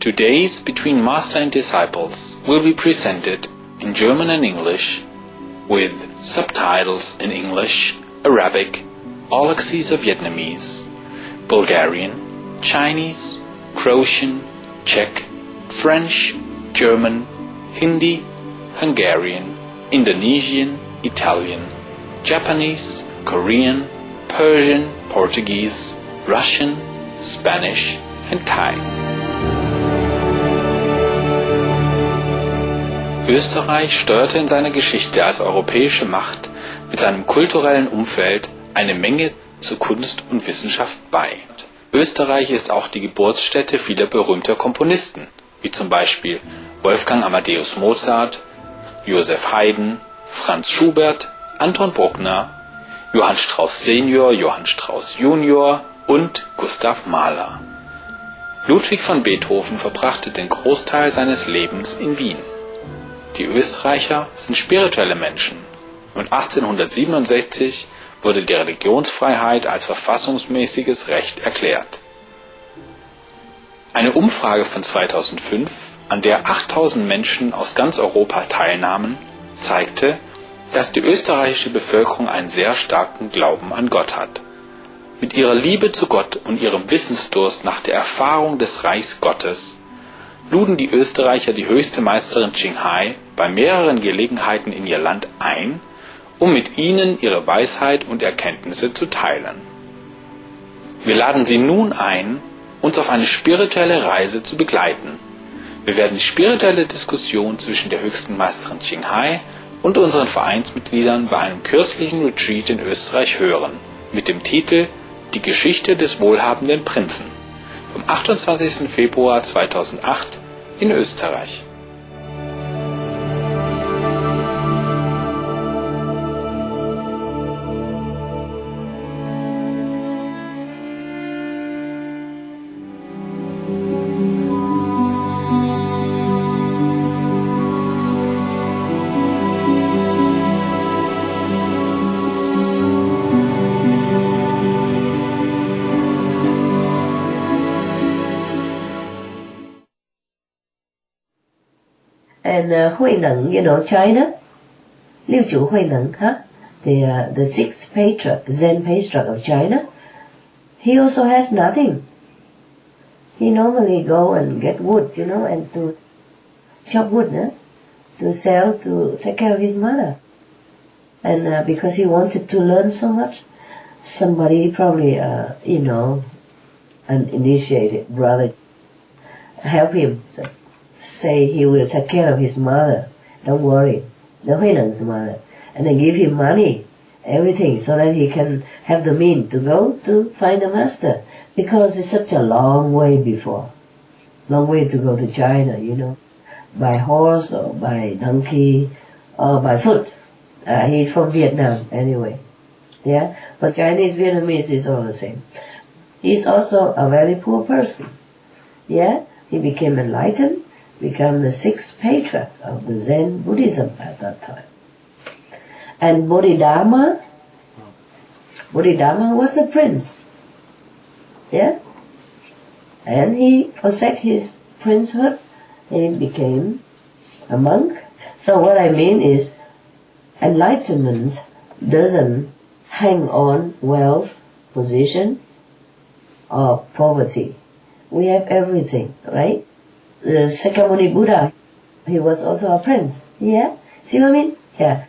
Today's Between Master and Disciples will be presented in German and English with subtitles in English, Arabic, Aulacese of Vietnamese, Bulgarian, Chinese, Croatian, Czech, French, German, Hindi, Hungarian, Indonesian, Italian, Japanese, Korean, Persian, Portuguese, Russian, Spanish and Thai. Österreich steuerte in seiner Geschichte als europäische Macht mit seinem kulturellen Umfeld eine Menge zu Kunst und Wissenschaft bei. Österreich ist auch die Geburtsstätte vieler berühmter Komponisten, wie zum Beispiel Wolfgang Amadeus Mozart, Joseph Haydn, Franz Schubert, Anton Bruckner, Johann Strauss Senior, Johann Strauss Junior und Gustav Mahler. Ludwig van Beethoven verbrachte den Großteil seines Lebens in Wien. Die Österreicher sind spirituelle Menschen und 1867 wurde die Religionsfreiheit als verfassungsmäßiges Recht erklärt. Eine Umfrage von 2005, an der 8000 Menschen aus ganz Europa teilnahmen, zeigte, dass die österreichische Bevölkerung einen sehr starken Glauben an Gott hat. Mit ihrer Liebe zu Gott und ihrem Wissensdurst nach der Erfahrung des Reichs Gottes luden die Österreicher die höchste Meisterin Qinghai bei mehreren Gelegenheiten in ihr Land ein, um mit ihnen ihre Weisheit und Erkenntnisse zu teilen. Wir laden Sie nun ein, uns auf eine spirituelle Reise zu begleiten. Wir werden die spirituelle Diskussion zwischen der höchsten Meisterin Qinghai und unseren Vereinsmitgliedern bei einem kürzlichen Retreat in Österreich hören, mit dem Titel Die Geschichte des wohlhabenden Prinzen, vom 28. Februar 2008 in Österreich. And Huineng, China, Liu Chu Huineng, the sixth patriarch, Zen patriarch of China, he also has nothing. He normally go and get wood, and to chop wood, to sell, to take care of his mother. And because he wanted to learn so much, somebody probably, an initiated brother help him. So, say he will take care of his mother. Don't worry, the Huineng's mother. And then give him money, everything, so that he can have the means to go to find a master. Because it's such a long way to go to China, by horse or by donkey or by foot. He's from Vietnam anyway. Yeah, but Chinese, Vietnamese is all the same. He's also a very poor person. Yeah, he became enlightened, become the sixth patriarch of the Zen Buddhism at that time. And Bodhidharma was a prince. Yeah? And he forsake his princehood, he became a monk. So what I mean is, enlightenment doesn't hang on wealth, position, or poverty. We have everything, right? The Sakyamuni Buddha, he was also a prince. Yeah? See what I mean? Yeah.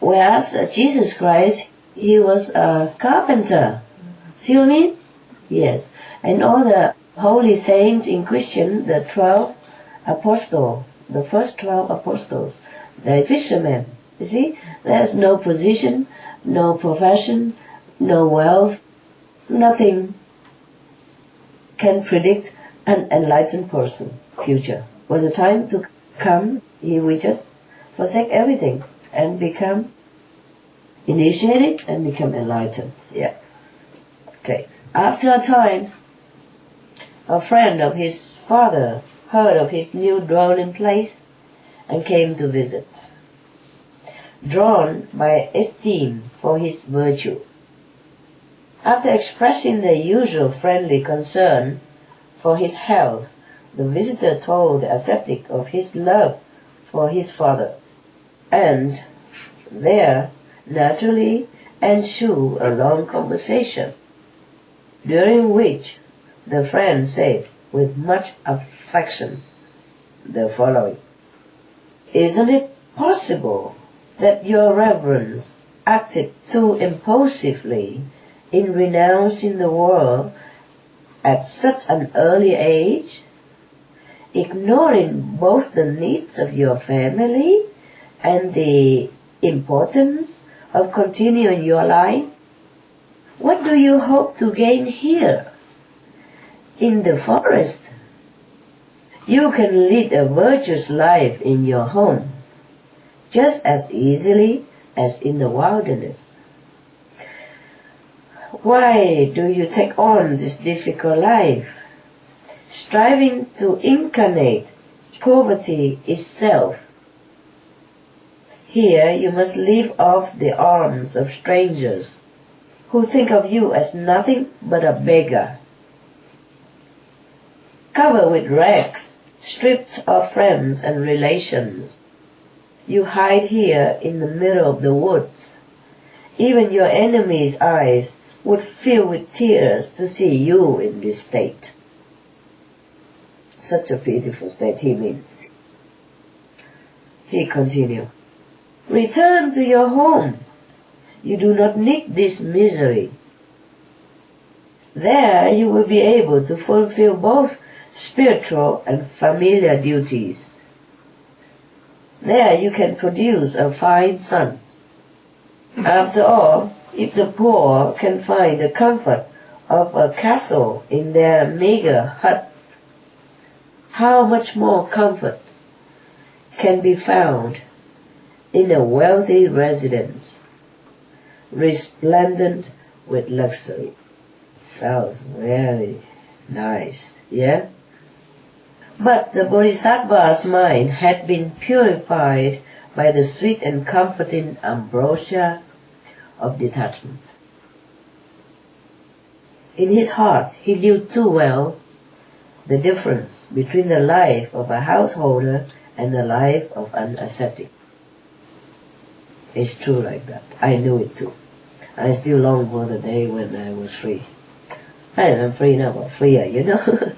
Whereas Jesus Christ, he was a carpenter. See what I mean? Yes. And all the holy saints in Christian, the 12 apostles, the first 12 apostles, they're fishermen. You see? There's no position, no profession, no wealth, nothing can predict an enlightened person, future. When the time to come, he will just forsake everything and become initiated and become enlightened. Yeah. Okay. After a time, a friend of his father heard of his new dwelling place and came to visit, drawn by esteem for his virtue. After expressing the usual friendly concern for his health, the visitor told the ascetic of his love for his father, and there naturally ensued a long conversation, during which the friend said with much affection the following: "Isn't it possible that your reverence acted too impulsively in renouncing the world at such an early age, ignoring both the needs of your family and the importance of continuing your life? What do you hope to gain here? In the forest, you can lead a virtuous life in your home, just as easily as in the wilderness. Why do you take on this difficult life, striving to incarnate poverty itself? Here you must leave off the arms of strangers, who think of you as nothing but a beggar. Covered with rags, stripped of friends and relations, you hide here in the middle of the woods. Even your enemies' eyes would fill with tears to see you in this state." Such a pitiful state he means. He continued, "Return to your home. You do not need this misery. There you will be able to fulfill both spiritual and familiar duties. There you can produce a fine son. After all, if the poor can find the comfort of a castle in their meager huts, how much more comfort can be found in a wealthy residence, resplendent with luxury." Sounds very nice, yeah? But the Bodhisattva's mind had been purified by the sweet and comforting ambrosia of detachment. In his heart he knew too well the difference between the life of a householder and the life of an ascetic. It's true like that. I knew it too. I still long for the day when I was free. I am free now, but freer, you know.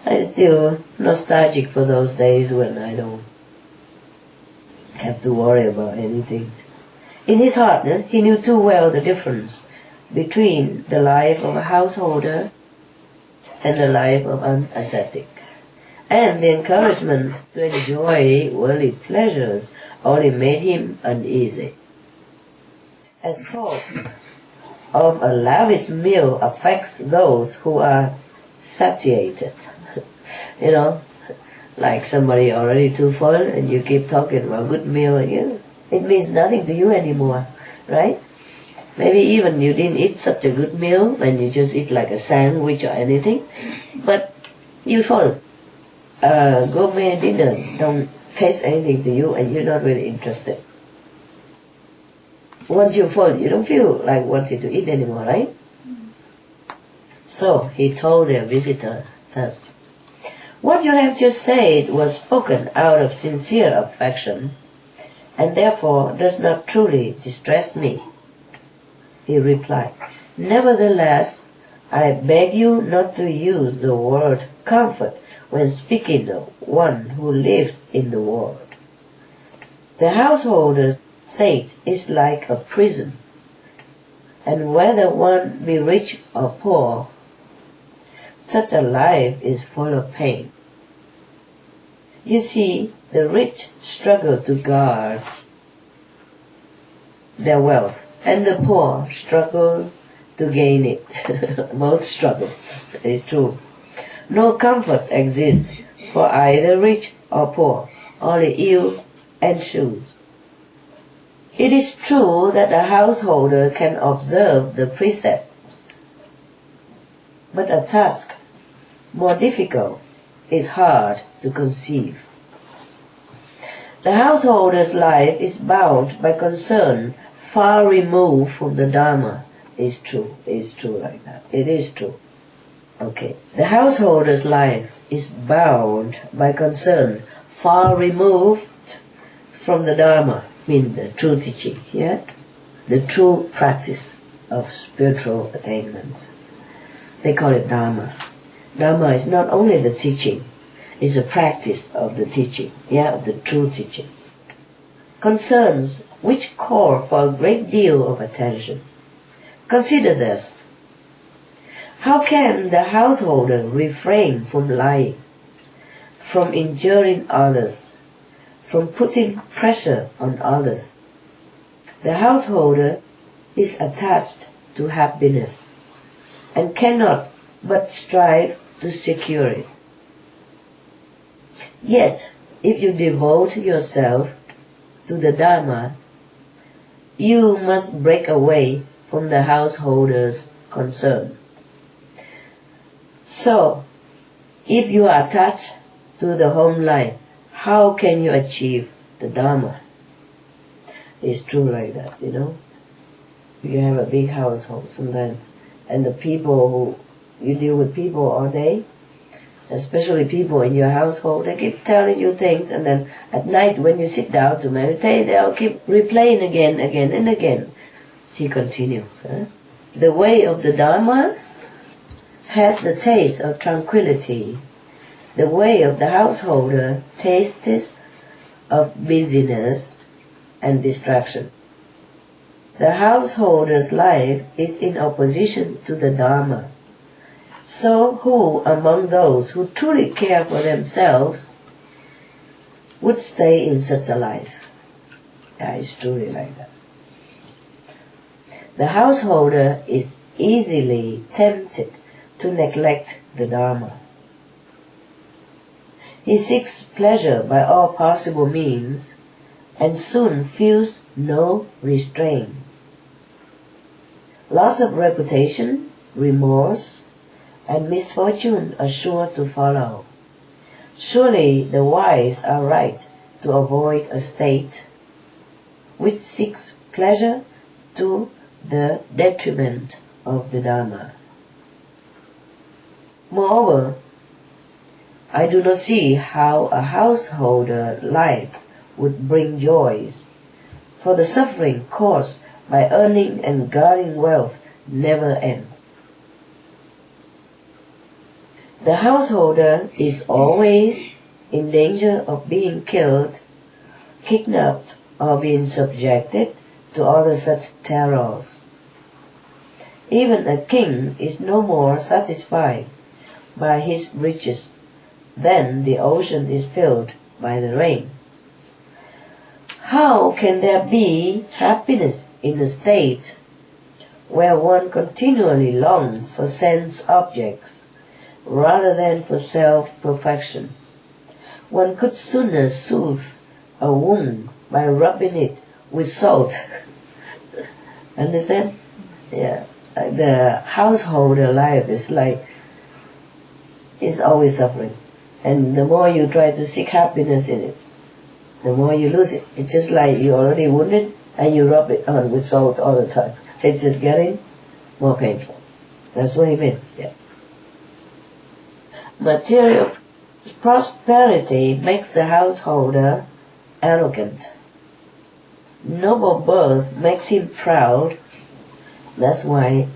I'm still nostalgic for those days when I don't have to worry about anything. In his heart, he knew too well the difference between the life of a householder and the life of an ascetic. And the encouragement to enjoy worldly pleasures only made him uneasy. As talk of a lavish meal affects those who are satiated. You know, like somebody already too full and you keep talking about good meal again. It means nothing to you anymore, right? Maybe even you didn't eat such a good meal and you just eat like a sandwich or anything, but you full. Gourmet dinner don't taste anything to you and you're not really interested. Once you're full, you don't feel like wanting to eat anymore, right? So he told their visitor thus: "What you have just said was spoken out of sincere affection, and therefore does not truly distress me." He replied, "Nevertheless, I beg you not to use the word comfort when speaking of one who lives in the world. The householder's state is like a prison, and whether one be rich or poor, such a life is full of pain. You see, the rich struggle to guard their wealth, and the poor struggle to gain it. Both struggle. It's true. No comfort exists for either rich or poor, only ill ensues. It is true that a householder can observe the precepts, but a task more difficult is hard to conceive. The householder's life is bound by concern far removed from the Dharma. It's true like that. It is true. Okay. The householder's life is bound by concerns far removed from the Dharma, mean the true teaching, the true practice of spiritual attainment. They call it Dharma. Dharma is not only the teaching, it's a practice of the teaching, of the true teaching. Concerns which call for a great deal of attention. Consider this. How can the householder refrain from lying, from injuring others, from putting pressure on others? The householder is attached to happiness and cannot but strive to secure it. Yet, if you devote yourself to the Dharma, you must break away from the householder's concerns. So, if you are attached to the home life, how can you achieve the Dharma? It's true like that, You have a big household sometimes, and the people you deal with people all day, especially people in your household, they keep telling you things, and then at night when you sit down to meditate, they'll keep replaying again and again. He continued. The way of the Dharma has the taste of tranquility. The way of the householder tastes of busyness and distraction. The householder's life is in opposition to the Dharma. So who among those who truly care for themselves would stay in such a life? It's truly like that. The householder is easily tempted to neglect the Dharma. He seeks pleasure by all possible means and soon feels no restraint. Loss of reputation, remorse, and misfortune are sure to follow. Surely the wise are right to avoid a state which seeks pleasure to the detriment of the Dharma. Moreover, I do not see how a householder life would bring joys, for the suffering caused by earning and guarding wealth never ends. The householder is always in danger of being killed, kidnapped, or being subjected to other such terrors. Even a king is no more satisfied by his riches than the ocean is filled by the rain. How can there be happiness in a state where one continually longs for sense objects rather than for self-perfection? One could sooner soothe a wound by rubbing it with salt. Understand? The householder life is always suffering. And the more you try to seek happiness in it, the more you lose it. It's just like you already wounded and you rub it on with salt all the time. It's just getting more painful. That's what he means, Material prosperity makes the householder arrogant. Noble birth makes him proud. That's why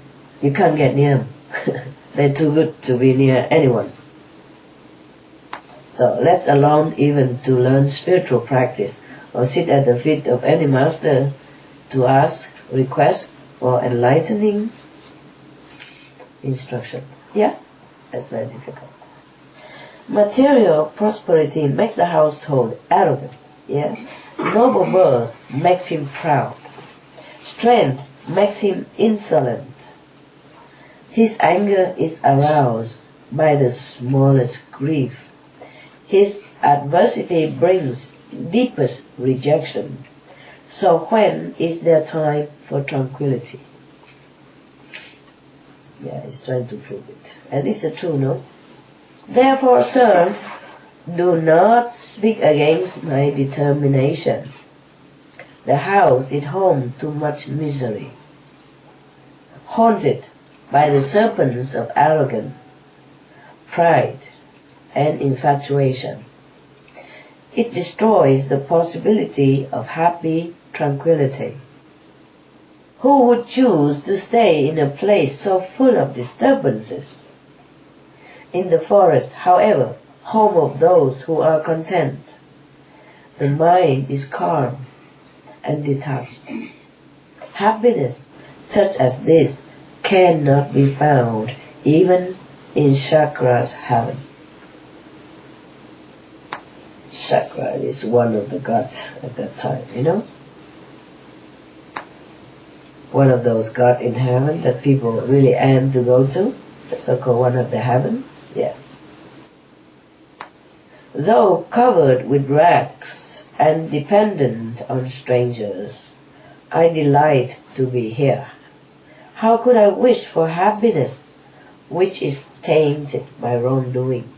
you can't get near them. They're too good to be near anyone. So let alone even to learn spiritual practice or sit at the feet of any master to ask, request for enlightening instruction. That's very difficult. Material prosperity makes the household arrogant. Noble birth makes him proud. Strength makes him insolent. His anger is aroused by the smallest grief. His adversity brings deepest rejection. So when is there time for tranquility? He's trying to prove it. And it's true, no? Therefore, sir, do not speak against my determination. The house is home to much misery, haunted by the serpents of arrogance, pride, and infatuation. It destroys the possibility of happy tranquility. Who would choose to stay in a place so full of disturbances? In the forest, however, home of those who are content, the mind is calm and detached. Happiness such as this cannot be found even in Chakra's heaven. Chakra is one of the gods at that time, you know? One of those gods in heaven that people really aim to go to, the so-called one of the heavens, yes. Though covered with rags and dependent on strangers, I delight to be here. How could I wish for happiness which is tainted by wrongdoing?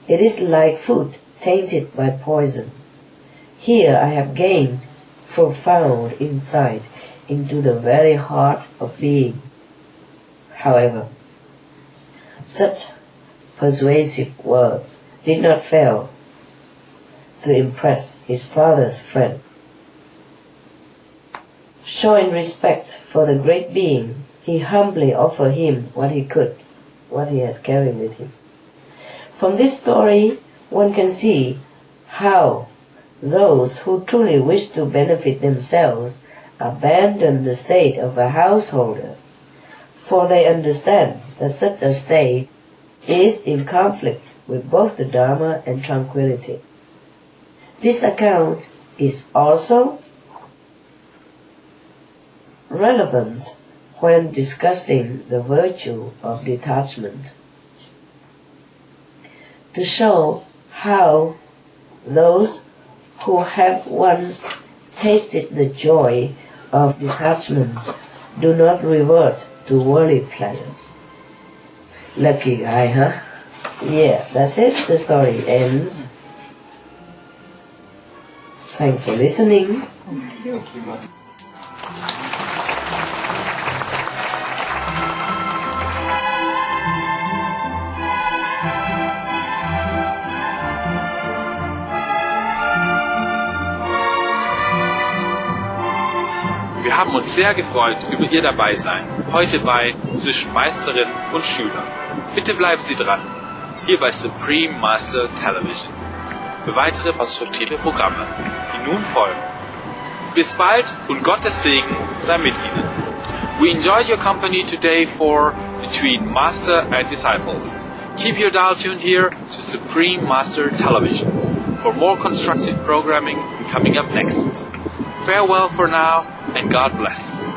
It is like food tainted by poison. Here I have gained profound insight into the very heart of being. However, such persuasive words did not fail to impress his father's friend. Showing respect for the great being, he humbly offered him what he could, what he has carried with him. From this story, one can see how those who truly wish to benefit themselves abandon the state of a householder, for they understand that such a state is in conflict with both the Dharma and tranquility. This account is also relevant when discussing the virtue of detachment, to show how those who have once tasted the joy of detachment do not revert to worldly pleasures. Lucky guy, huh? Yeah, that's it. The story ends. Thanks for listening. Wir haben uns sehr gefreut über Ihr Dabeisein, heute bei Zwischen Meisterin und Schüler. Bitte bleiben Sie dran, hier bei Supreme Master Television, für weitere konstruktive Programme, die nun folgen. Bis bald und Gottes Segen sei mit Ihnen. We enjoyed your company today for Between Master and Disciples. Keep your dial tuned here to Supreme Master Television for more constructive programming coming up next. Farewell for now, and God bless.